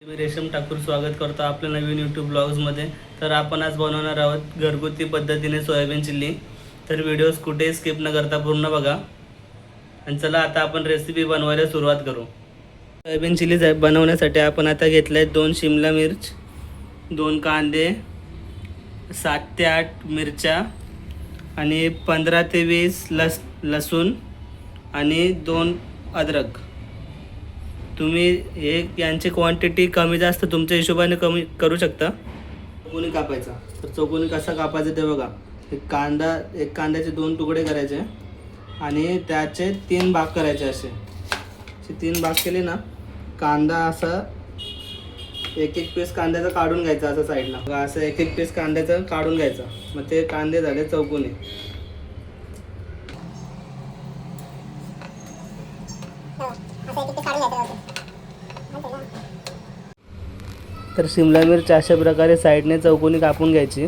मी रेशम ठाकूर स्वागत करतो आपल्या नवीन यूट्यूब ब्लॉग्समध्ये. तर आपण आज बनवणार आहोत घरगुती पद्धतीने सोयाबीन चिल्ली. तर व्हिडिओज कुठेही स्किप न करता पूर्ण बघा. आणि चला आता आपण रेसिपी बनवायला सुरुवात करू. सोयाबीन चिल्ली बनवण्यासाठी आपण आता घेतले 2 शिमला मिर्च, 2 कांदे, 7 ते 8 मिरच्या आणि 15 ते 20 लसूण आणि 2 अद्रक. तुम्ही यांची क्वांटिटी कमी जास्त तुमच्या हिशोबाने कमी करू शकता. चौकोनी कापायचा. तर चौकोनी कसा कापायचा ते बघा. एक कांद्याचे 2 तुकडे करायचे आणि त्याचे 3 भाग करायचे. असे 3 भाग केले ना, कांदा असा एक पीस कांद्याचा काढून घ्यायचा असं साईडला. असं एक पीस कांद्याचं काढून घ्यायचं. मग ते कांदे झाले चौकोनी. तर शिमला मिरची अशा प्रकारे साईडने चौकोनी कापून घ्यायची.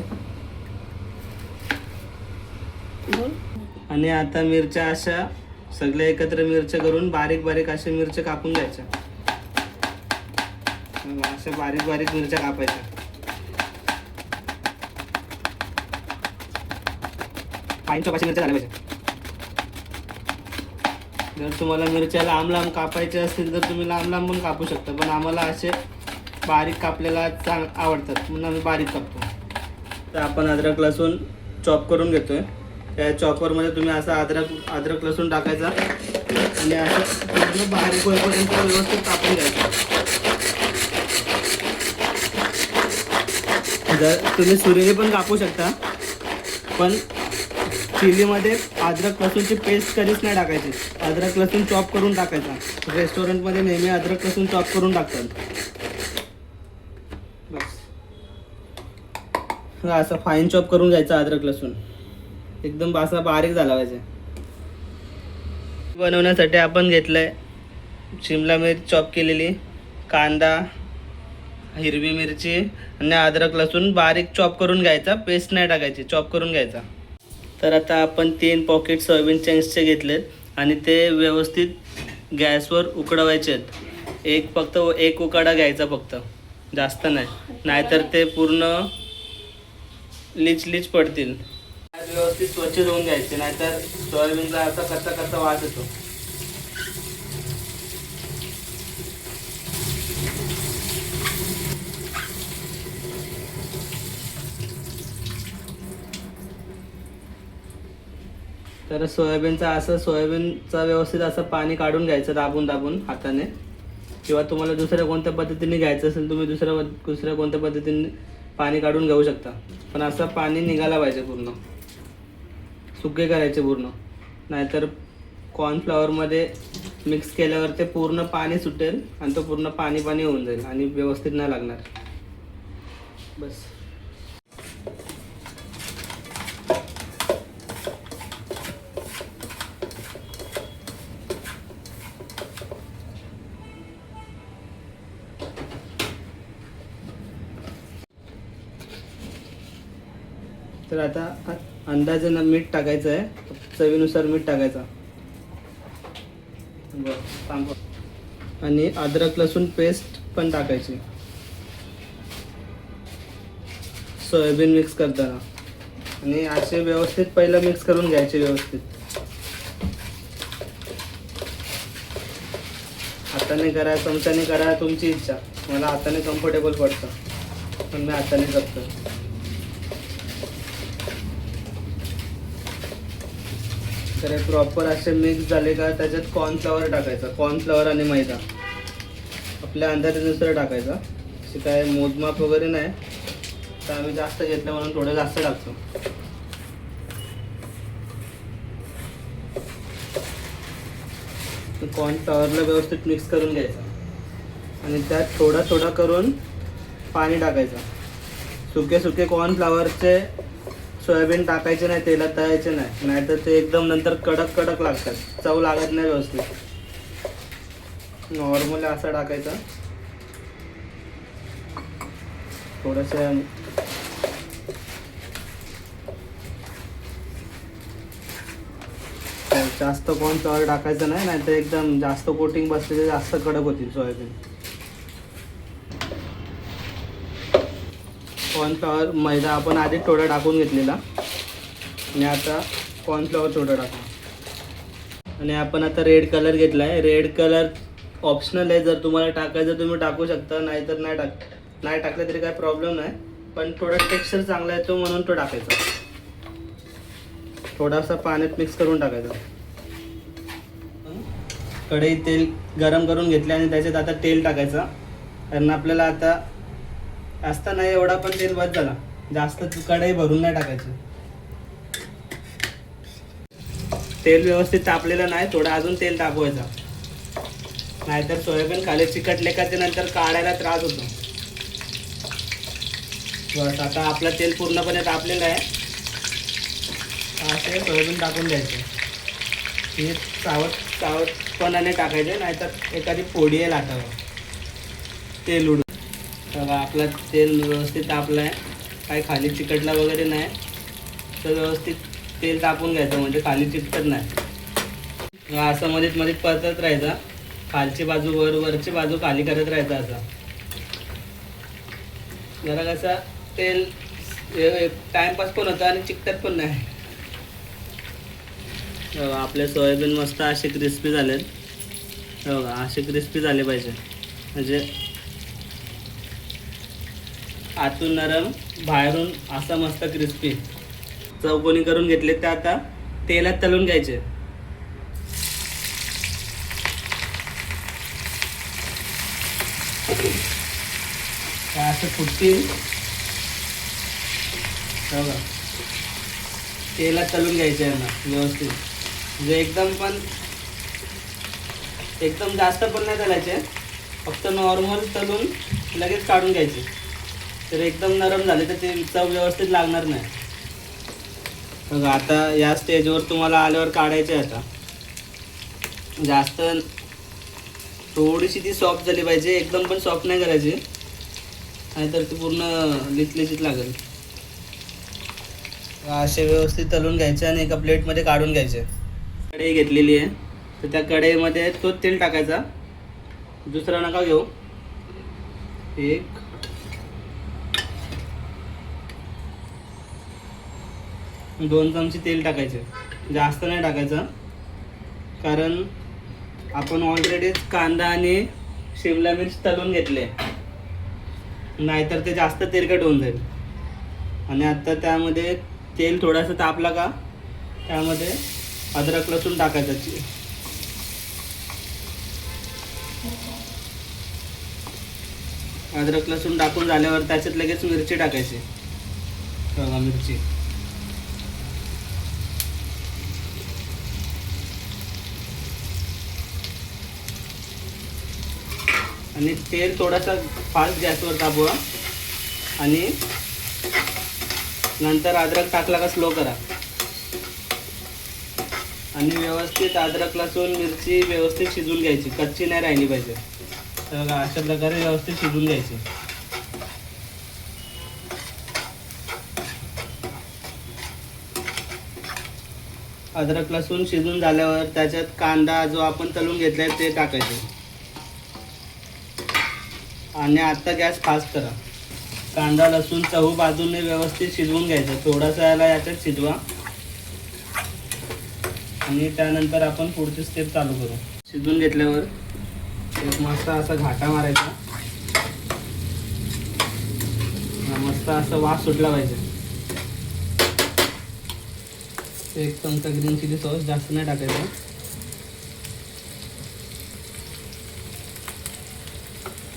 आणि आता मिरच्या अशा सगळ्या एकत्र मिरच्या करून बारीक बारीक अशा मिरच्या कापून घ्यायच्या. अशा बारीक बारीक मिरच्या कापायच्या. पाईन चौकाशी मिरच्या झाल्या पाहिजे. जर तुम्हाला मिरच्या लांब लांब कापायच्या असतील तर तुम्ही लांब लांब पण कापू शकता, पण आम्हाला असे बारीक कापलेला आवडतात म्हणून आम्ही बारीक कापतो. तर आपण अद्रक लसूण चॉप करून घेतोय. त्या चॉपरमध्ये तुम्ही असा अद्रक लसूण टाकायचा आणि असं पूर्ण बारीक होईपर्यंत व्यवस्थित कापून घ्यायचं. जर तुम्ही सुरीने पण कापू शकता, पण चिलीमध्ये अद्रक लसूणची पेस्ट कधीच नाही टाकायची. अद्रक लसूण चॉप करून टाकायचा. रेस्टॉरंटमध्ये नेहमी अद्रक लसूण चॉप करून टाकतात. बस असं फाईन चॉप करून घ्यायचा अद्रक लसूण. एकदम असा बारीक झाला पाहिजे. बनवण्यासाठी आपण घेतलंय शिमला मिरची चॉप केलेली, कांदा, हिरवी मिरची आणि अद्रक लसूण बारीक चॉप करून घ्यायचा. पेस्ट नाही टाकायची, चॉप करून घ्यायचा. तर आता आपण 3 पॉकेट सोयाबीन चंक्सचे घेतलेत आणि ते व्यवस्थित गॅसवर उकडवायचे आहेत. फक्त एक उकाडा घ्यायचा फक्त, जास्त नाही, नाहीतर ते पूर्ण लीच पडतील. व्यवस्थित स्वच्छ धुवून घ्यायचे, नाहीतर सोयाबीनला असा कच्चा वास येतो. तर सोयाबीनचा व्यवस्थित असं पाणी काढून घ्यायचं दाबून हाताने, किंवा तुम्हाला दुसऱ्या कोणत्या पद्धतीने घ्यायचं असेल तुम्ही दुसऱ्या कोणत्या पद्धतीने पाणी काढून घेऊ शकता. पण असं पाणी निघायला पाहिजे, पूर्ण सुके करायचे पूर्ण, नाहीतर कॉर्नफ्लॉवरमध्ये मिक्स केल्यावर ते पूर्ण पाणी सुटेल आणि तो पूर्ण पाणी होऊन जाईल आणि व्यवस्थित नाही लागणार. बस तर आता अंदाजानं मीठ टाकायचं आहे. चवीनुसार मीठ टाकायचा. आणि अद्रक लसूण पेस्ट पण टाकायची सोयाबीन मिक्स करताना. आणि असे व्यवस्थित पहिलं मिक्स करून घ्यायचे व्यवस्थित. हाताने करा, चमच्याने करा, तुमची इच्छा. मला हाताने कम्फर्टेबल पडतं पण मी हाताने करतो. तर हे प्रॉपर असे मिक्स झाले का त्याच्यात कॉर्नफ्लॉवर टाकायचा. कॉर्नफ्लॉवर आणि मैदा आपल्या अंदाजानुसार टाकायचा. असे काय मोजमाप वगैरे नाही, तर आम्ही जास्त घेतलं म्हणून थोडं जास्त टाकतो. कॉर्नफ्लॉवरला व्यवस्थित मिक्स करून घ्यायचा आणि त्यात थोडा करून पाणी टाकायचं. सुके कॉर्नफ्लॉवरचे सोयाबीन टाकायचे नाही, तेलात तळायचे नाही, नाहीतर ते एकदम नंतर कडक लागतात, चव लागत नाही व्यवस्थित. नॉर्मली असा टाकायचा. थोडंसं जास्त कॉर्नफ्लॉवर टाकायचं नाही, नाहीतर एकदम जास्त कोटिंग बसले जास्त कडक होतील सोयाबीन. कॉर्नफ्लॉवर मैदा आपण आधी थोडा टाकून घेतलेला आणि आता कॉर्नफ्लॉवर थोडं टाकू. आणि आपण आता रेड कलर घेतला आहे. रेड कलर ऑप्शनल आहे, जर तुम्हाला टाकायचं तुम्ही टाकू शकता, नाहीतर नाही टाकलं तरी काय प्रॉब्लेम नाही. पण थोडा टेक्स्चर चांगला येतो म्हणून तो टाकायचा. थोडासा पाण्यात मिक्स करून टाकायचा. कढई तेल गरम करून घेतले आणि त्याच्यात आता तेल टाकायचं. कारण आपल्याला आता जास्त नाही एवढा पण तेल बस झाला, जास्त कढई भरून नाही टाकायची. तेल व्यवस्थित तापलेलं नाही, थोडं अजून तेल तापवायचं, नाहीतर सोयाबीन खाली चिकटले का ते नंतर काढायला त्रास होतो. बस आता आपलं तेल पूर्णपणे तापलेलं आहे. असे सोयाबीन टाकून द्यायचे. हे सावधपणाने टाकायचे, नाहीतर एखादी फोडी आहे लाटावर तेल उडून. बघा आपलं तेल व्यवस्थित तापलं आहे, काही खाली चिकटला वगैरे नाही. तर व्यवस्थित तेल तापून घ्यायचं म्हणजे खाली चिकटत नाही. असं मध्ये मध्ये परतत राहायचं, खालची बाजू वरची बाजू खाली करत राहायचं. असं जरा कसं तेल टाइमपास पण होतं आणि चिकटत पण नाही. बघा आपले सोयाबीन मस्त असे क्रिस्पी झालेत. बघा असे क्रिस्पी झाले पाहिजे, म्हणजे आतून नरम बाहेरून असं मस्त क्रिस्पी. चौकोनी करून घेतले ते आता तेलात तळून घ्यायचे. असं फुटतील. बघा तेलात तळून घ्यायचे यांना व्यवस्थित, म्हणजे एकदम जास्त पण नाही तळायचे, फक्त नॉर्मल तळून लगेच काढून घ्यायचे. तर एकदम नरम झाले तर ते चव व्यवस्थित लागणार नाही. बघा आता या स्टेजवर तुम्हाला आल्यावर काढायचे. आता जास्त थोडीशी ती सॉफ्ट झाली पाहिजे, एकदम पण सॉफ्ट नाही करायची, नाहीतर ती पूर्ण लिचलिचीत लागेल. असे व्यवस्थित तळून घ्यायचे आणि एका प्लेटमध्ये काढून घ्यायचे. कढई घेतलेली आहे, तर त्या कढईमध्ये तो तेल टाकायचा. दुसरा नका घेऊ. 1-2 चमचे तेल टाकायचे, जास्त नाही टाकायचं, कारण आपण ऑलरेडीच कांदा आणि शिमला मिर्च तळून घेतले, नाहीतर ते जास्त तेलकट होऊन जाईल. आणि आता त्यामध्ये तेल थोडंसं तापला का त्यामध्ये अद्रक लसूण टाकायचं. अद्रक लसूण टाकून झाल्यावर त्याच्यात लगेच मिरची टाकायची. बघा मिरची, आणि तेल थोडासा फास्ट गॅसवर तापवा आणि नंतर अद्रक टाकला का स्लो करा. आणि व्यवस्थित अद्रक लसूण मिरची व्यवस्थित शिजवून घ्यायची, कच्ची नाही राहिली पाहिजे. तर अशा प्रकारे व्यवस्थित शिजवून घ्यायची. अद्रक लसूण शिजून झाल्यावर त्याच्यात कांदा जो आपण तळून घेतलाय ते टाकायचे. आणि आता गॅस फास्ट करा. कांदा लसूण चहू बाजूने व्यवस्थित शिजवून घ्यायचं. थोडासा याच्यात शिजवा आणि त्यानंतर आपण पुढची स्टेप चालू करू. शिजवून घेतल्यावर एक मस्त असा घाटा मारायचा. मस्त असा वास सुटला पाहिजे. 1 चमचा ग्रीन चिली सॉस, जास्त नाही टाकायचं.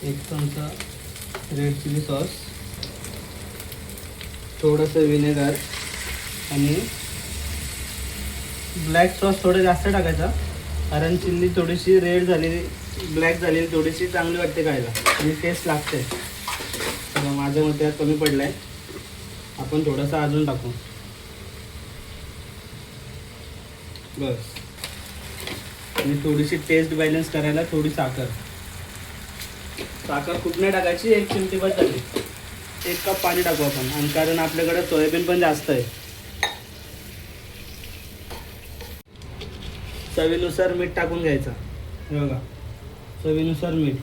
1 चमचा रेड चिली सॉस, थोडंसं विनेगर आणि ब्लॅक सॉस थोडं जास्त टाकायचा, कारण चिल्ली थोडीशी रेड झालेली ब्लॅक झालेली थोडीशी चांगली वाटते खायला आणि टेस्ट लागते. तर माझ्या मते कमी पडला आहे, आपण थोडंसं अजून टाकू. बस. आणि थोडीशी टेस्ट बॅलन्स करायला थोडी साखर खूप नाही टाकायची, 1 चिमटी बस झाली. 1 कप पाणी टाकू आपण, आणि कारण आपल्याकडे सोयाबीन पण जास्त आहे. चवीनुसार मीठ टाकून घ्यायचं. बघा चवीनुसार मीठ.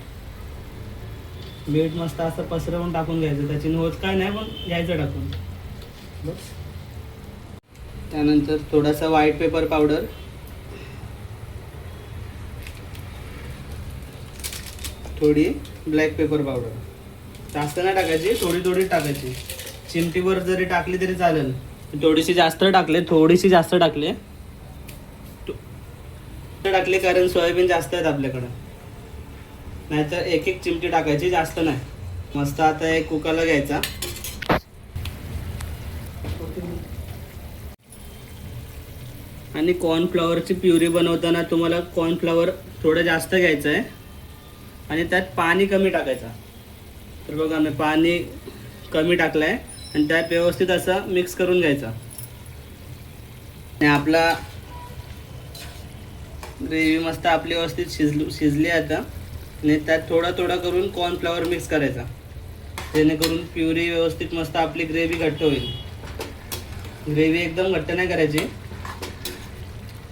मीठ मस्त असं पसरवून टाकून घ्यायचं, त्याची होत काय नाही पण घ्यायचं टाकून बस. त्यानंतर थोडासा व्हाईट पेपर पावडर, थोडी ब्लॅक पेपर पावडर, जास्त नाही टाकायची, थोडी थोडी टाकायची. चिमटीवर जरी टाकली तरी चालेल, थोडीशी जास्त टाकले, टाकले कारण सोयाबीन जास्त आहेत आपल्याकडं, नाहीतर एक एक चिमटी टाकायची, जास्त नाही. मस्त आता एक कुकरला घ्यायचा. आणि कॉर्नफ्लॉवरची प्युरी बनवताना तुम्हाला कॉर्नफ्लॉवर थोडं जास्त घ्यायचं आहे आणि त्यात पाणी कमी टाकायचं. तर बघा मी पाणी कमी टाकलं आहे आणि त्यात व्यवस्थित असं मिक्स करून घ्यायचा. आणि आपला ग्रेव्ही मस्त आपली व्यवस्थित शिजली आता. आणि त्यात थोडा थोडा करून कॉर्नफ्लॉवर मिक्स करायचा, जेणेकरून प्युरी व्यवस्थित मस्त आपली ग्रेव्ही घट्ट होईल. ग्रेव्ही एकदम घट्ट नाही करायची,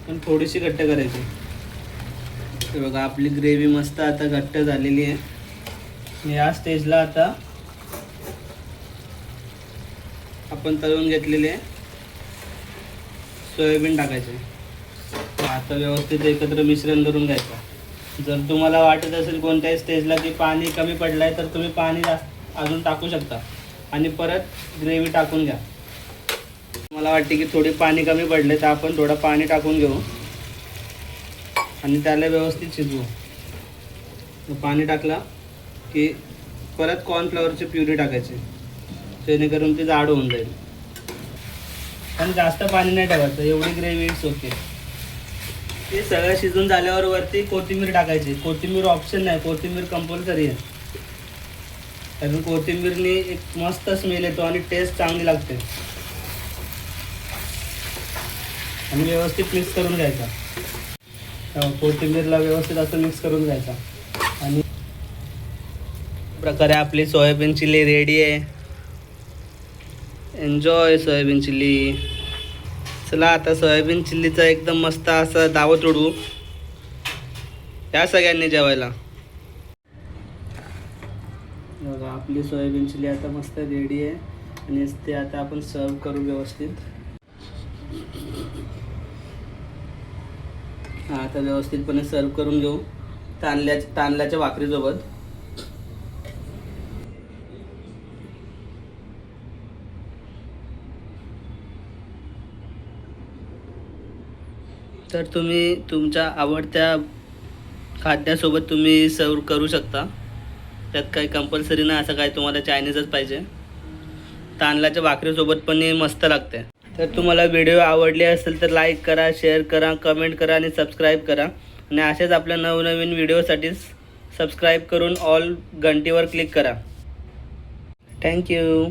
पण थोडीशी घट्ट करायची. हे बघा आपली ग्रेव्ही मस्त आता घट्ट झालेली आहे. आणि या स्टेजला आता आपण तळून घेतलेले सोयाबीन टाकायचे. आता व्यवस्थित एकत्र मिश्रण करून घ्यायचं. जर तुम्हाला वाटत असेल कोणत्याही स्टेजला की पाणी कमी पडलं आहे, तर तुम्ही पाणी जास्त अजून टाकू शकता आणि परत ग्रेव्ही टाकून घ्या. मला वाटते की थोडी पाणी कमी पडले, तर आपण थोडं पाणी टाकून घेऊ आणि त्याला व्यवस्थित शिजवू. पाणी टाकला की परत कॉर्नफ्लॉवरची प्युरी टाकायची, जेणेकरून ती जाड होऊन जाईल. पण जास्त पाणी नाही टाकायचं, एवढी ग्रेव्ही इट्स ओके. ते सगळं शिजून झाल्यावर वरती कोथिंबीर टाकायची. कोथिंबीर ऑप्शन नाही, कोथिंबीर कंपल्सरी आहे. कारण कोथिंबीरनी एक मस्त स्मेल येतो आणि टेस्ट चांगली लागते. आणि व्यवस्थित मिक्स करून घ्यायचा. कोथिंबीरला व्यवस्थित असं मिक्स करून घ्यायचा. आणि प्रकारे आपली सोयाबीन चिल्ली रेडी आहे. Enjoy soybean chilli. चला आता सोयाबीन चिल्लीचा एकदम मस्त असा दावत उडवू. या सगळ्यांनी जेवायला. बघा आपली सोयाबीन चिल्ली आता मस्त रेडी आहे आणि ते आता आपण सर्व करू व्यवस्थित. हां आता व्यवस्थितपणे सर्व करून घेऊ तांदळाच्या भाकरीसोबत. तर तुम्ही तुमच्या आवडत्या खाद्यासोबत तुम्ही सर्व करू शकता. त्यात काही कंपल्सरी नाही असं काय तुम्हाला चायनीजच पाहिजे. तांदळाच्या भाकरीसोबत पण मस्त लागते. तर तुम्हाला व्हिडिओ आवडले असेल तर लाईक करा, शेअर करा, कमेंट करा आणि सबस्क्राईब करा. आणि असेच आपल्या नवनवीन व्हिडिओसाठी सबस्क्राईब करून ऑल घंटीवर क्लिक करा. थँक्यू.